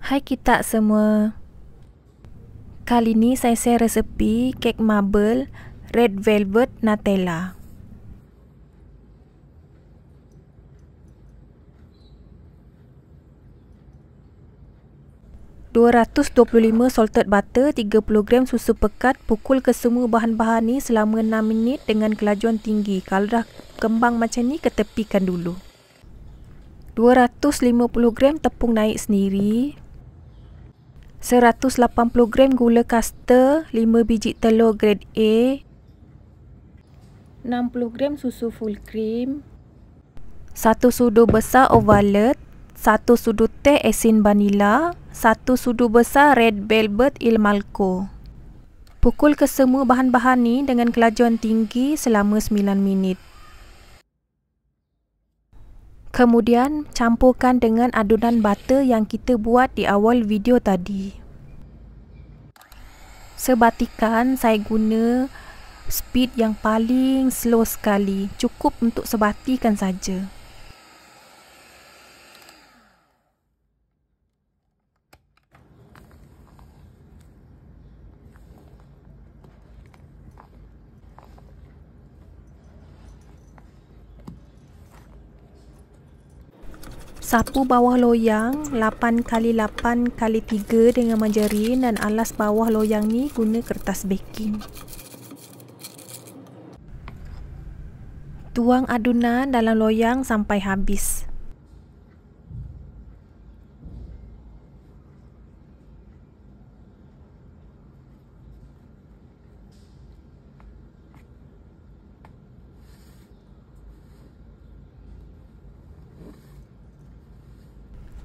Hai kita semua. Kali ni saya share resepi kek marble red velvet Nutella. ...225 salted butter, 30 gram susu pekat. Pukul ke semua bahan-bahan ni selama 6 minit dengan kelajuan tinggi. Kalau dah kembang macam ni, ketepikan dulu. 250 gram tepung naik sendiri, 180 gram gula kasta, 5 biji telur grade A, 60 gram susu full cream, 1 sudu besar Ovalet, 1 sudu teh asin vanila, 1 sudu besar red velvet Il Malco. Pukul ke semua bahan-bahan ni dengan kelajuan tinggi selama 9 minit. Kemudian campurkan dengan adunan butter yang kita buat di awal video tadi. Sebatikan saya guna speed yang paling slow sekali. Cukup untuk sebatikan saja. Sapu bawah loyang 8x8x3 dengan margarin dan alas bawah loyang ni guna kertas baking. Tuang adunan dalam loyang sampai habis.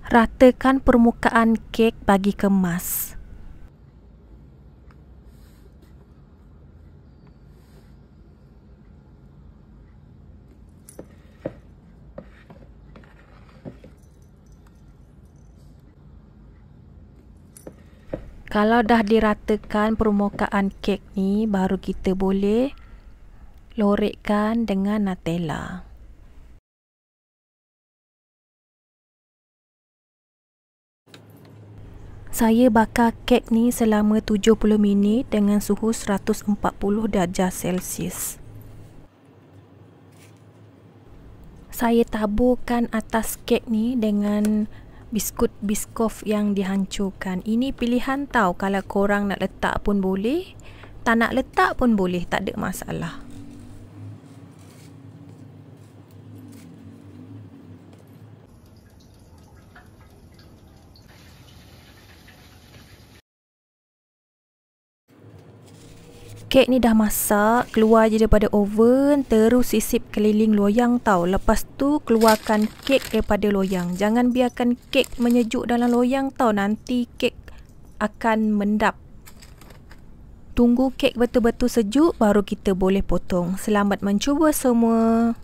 Ratakan permukaan kek bagi kemas. Kalau dah diratakan permukaan kek ni, baru kita boleh lorekkan dengan Nutella. Saya bakar kek ni selama 70 minit dengan suhu 140 darjah Celsius. Saya taburkan atas kek ni dengan biskut biskof yang dihancurkan. Ini pilihan tau, kalau korang nak letak pun boleh, tak nak letak pun boleh, tak ada masalah. Kek ni dah masak, keluar je daripada oven, terus sisip keliling loyang tau. Lepas tu keluarkan kek daripada loyang. Jangan biarkan kek menyejuk dalam loyang tau, nanti kek akan mendap. Tunggu kek betul-betul sejuk baru kita boleh potong. Selamat mencuba semua.